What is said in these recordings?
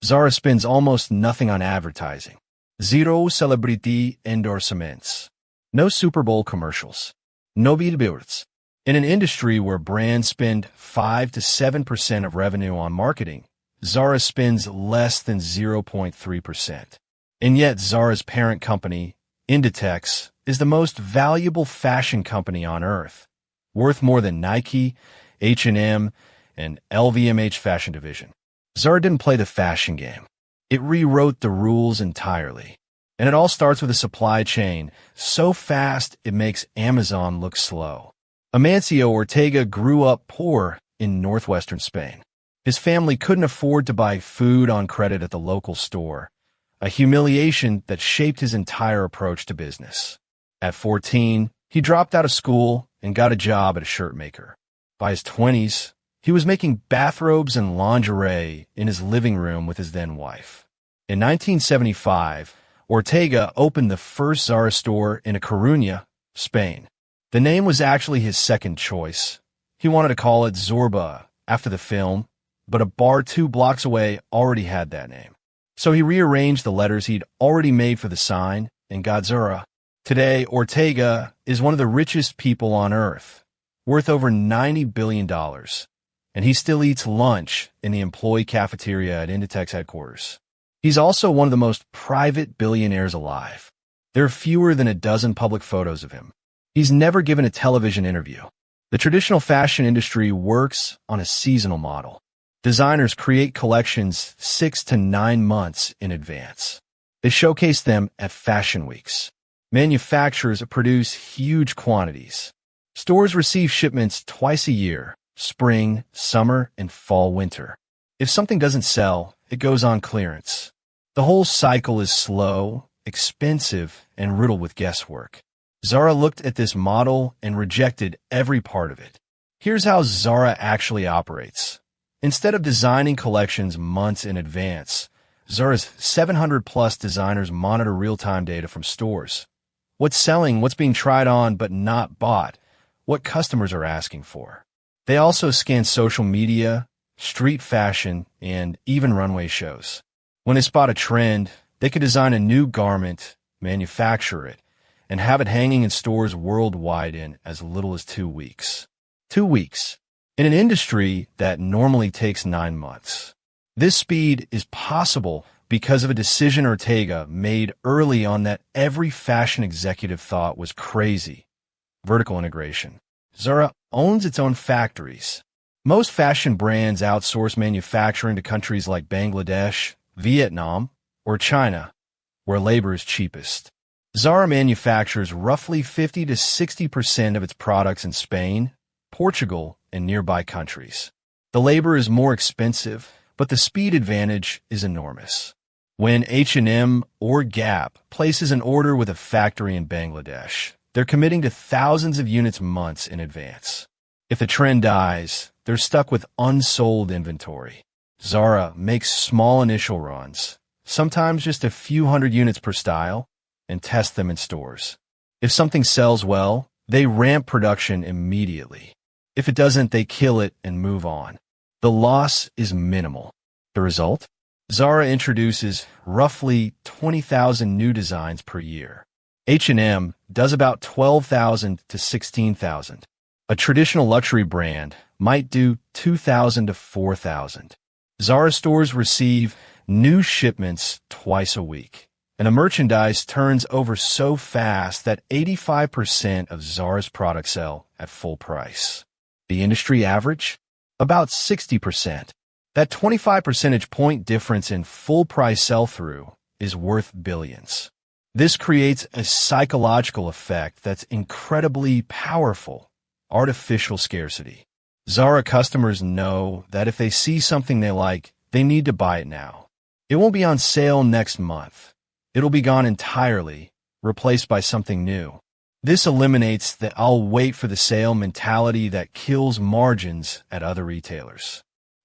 Zara spends almost nothing on advertising. Zero celebrity endorsements. No Super Bowl commercials. No billboards. In an industry where brands spend 5 to 7% of revenue on marketing, Zara spends less than 0.3%. And yet Zara's parent company, Inditex, is the most valuable fashion company on earth, worth more than Nike, H&M, and LVMH fashion division. Zara didn't play the fashion game. It rewrote the rules entirely. And it all starts with a supply chain so fast it makes Amazon look slow. Amancio Ortega grew up poor in northwestern Spain. His family couldn't afford to buy food on credit at the local store, a humiliation that shaped his entire approach to business. At 14, he dropped out of school and got a job at a shirt maker. By his 20s, he was making bathrobes and lingerie in his living room with his then-wife. In 1975, Ortega opened the first Zara store in A Coruña, Spain. The name was actually his second choice. He wanted to call it Zorba after the film, but a bar 2 blocks away already had that name. So he rearranged the letters he'd already made for the sign and got Zara. Today, Ortega is one of the richest people on earth, worth over $90 billion, and he still eats lunch in the employee cafeteria at Inditex headquarters. He's also one of the most private billionaires alive. There are fewer than a dozen public photos of him. He's never given a television interview. The traditional fashion industry works on a seasonal model. Designers create collections 6 to 9 months in advance. They showcase them at fashion weeks. Manufacturers produce huge quantities. Stores receive shipments twice a year, spring, summer, and fall/winter. If something doesn't sell, it goes on clearance. The whole cycle is slow, expensive, and riddled with guesswork. Zara looked at this model and rejected every part of it. Here's how Zara actually operates. Instead of designing collections months in advance, Zara's 700-plus designers monitor real-time data from stores. What's selling, what's being tried on but not bought, what customers are asking for. They also scan social media, street fashion, and even runway shows. When they spot a trend, they could design a new garment, manufacture it, and have it hanging in stores worldwide in as little as 2 weeks. 2 weeks. In an industry that normally takes 9 months. This speed is possible because of a decision Ortega made early on that every fashion executive thought was crazy. Vertical integration. Zara owns its own factories. Most fashion brands outsource manufacturing to countries like Bangladesh, Vietnam, or China, where labor is cheapest. Zara manufactures roughly 50 to 60% of its products in Spain, Portugal, and nearby countries. The labor is more expensive, but the speed advantage is enormous. When H&M or Gap places an order with a factory in Bangladesh, they're committing to thousands of units months in advance. If the trend dies, they're stuck with unsold inventory. Zara makes small initial runs, sometimes just a few hundred units per style, and test them in stores. If something sells well, they ramp production immediately. If it doesn't, they kill it and move on. The loss is minimal. The result? Zara introduces roughly 20,000 new designs per year. H&M does about 12,000 to 16,000. A traditional luxury brand might do 2,000 to 4,000. Zara stores receive new shipments twice a week, and the merchandise turns over so fast that 85% of Zara's products sell at full price. The industry average? About 60%. That 25 percentage point difference in full price sell-through is worth billions. This creates a psychological effect that's incredibly powerful. Artificial scarcity. Zara customers know that if they see something they like, they need to buy it now. It won't be on sale next month. It'll be gone entirely, replaced by something new. This eliminates the "I'll wait for the sale" mentality that kills margins at other retailers.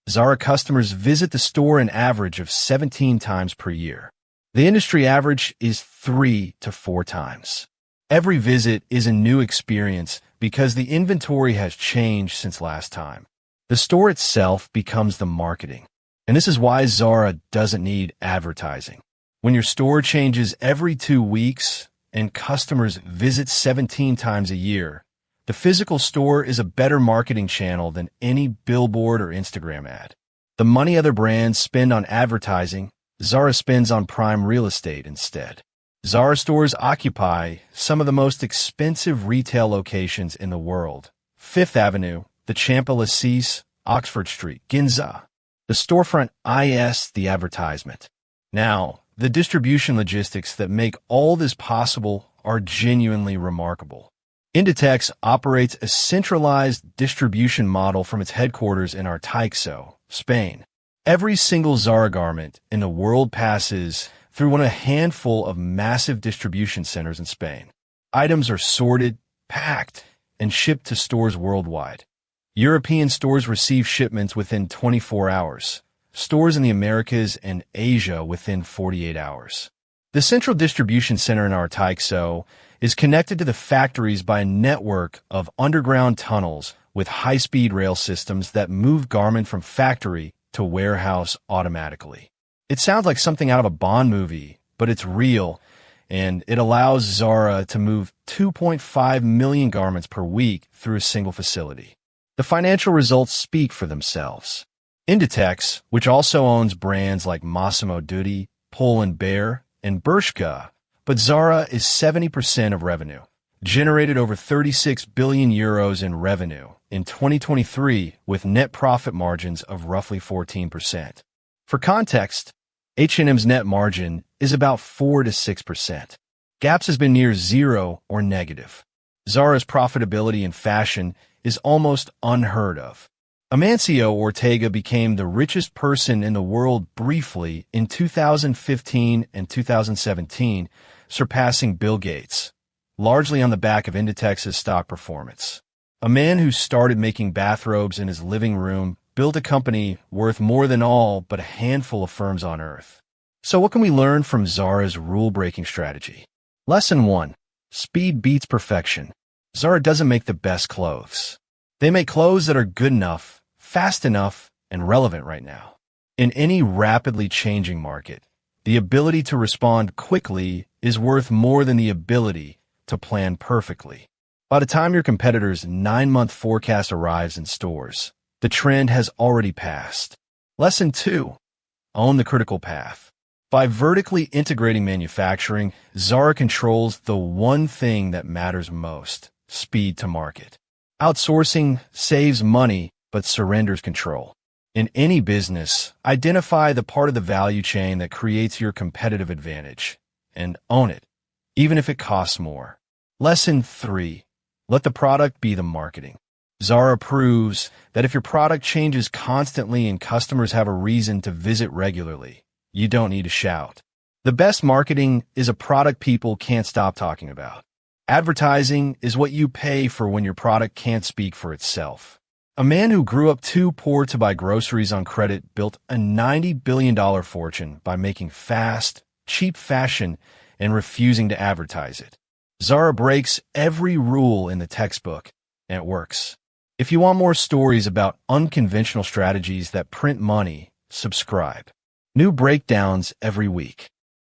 Zara customers visit the store an average of 17 times per year. The industry average is 3 to 4 times. Every visit is a new experience because the inventory has changed since last time. The store itself becomes the marketing. And this is why Zara doesn't need advertising. When your store changes every 2 weeks and customers visit 17 times a year, the physical store is a better marketing channel than any billboard or Instagram ad. The money other brands spend on advertising, Zara spends on prime real estate instead. Zara stores occupy some of the most expensive retail locations in the world: Fifth Avenue, the Champs-Élysées, Oxford Street, Ginza. The storefront is the advertisement. Now, the distribution logistics that make all this possible are genuinely remarkable. Inditex operates a centralized distribution model from its headquarters in Arteixo, Spain. Every single Zara garment in the world passes through a handful of massive distribution centers in Spain. Items are sorted, packed, and shipped to stores worldwide. European stores receive shipments within 24 hours. Stores in the Americas and Asia within 48 hours. The central distribution center in Arteixo is connected to the factories by a network of underground tunnels with high-speed rail systems that move garment from factory to warehouse automatically. It sounds like something out of a Bond movie, but it's real, and it allows Zara to move 2.5 million garments per week through a single facility. The financial results speak for themselves. Inditex, which also owns brands like Massimo Dutti, Pull & Bear, and Bershka, but Zara is 70% of revenue, generated over 36 billion euros in revenue in 2023 with net profit margins of roughly 14%. For context, H&M's net margin is about 4 to 6%. Gap's has been near zero or negative. Zara's profitability in fashion is almost unheard of. Amancio Ortega became the richest person in the world briefly in 2015 and 2017, surpassing Bill Gates, largely on the back of Inditex's stock performance. A man who started making bathrobes in his living room built a company worth more than all but a handful of firms on Earth. So what can we learn from Zara's rule-breaking strategy? Lesson 1. Speed beats perfection. Zara doesn't make the best clothes. They make clothes that are good enough, fast enough, and relevant right now. In any rapidly changing market, the ability to respond quickly is worth more than the ability to plan perfectly. By the time your competitor's 9-month forecast arrives in stores, the trend has already passed. Lesson 2. Own the critical path. By vertically integrating manufacturing, Zara controls the one thing that matters most: speed to market. Outsourcing saves money but surrenders control. In any business, identify the part of the value chain that creates your competitive advantage and own it, even if it costs more. Lesson 3. Let the product be the marketing. Zara proves that if your product changes constantly and customers have a reason to visit regularly, you don't need to shout. The best marketing is a product people can't stop talking about. Advertising is what you pay for when your product can't speak for itself. A man who grew up too poor to buy groceries on credit built a $90 billion fortune by making fast, cheap fashion and refusing to advertise it. Zara breaks every rule in the textbook, and it works. If you want more stories about unconventional strategies that print money, subscribe. New breakdowns every week.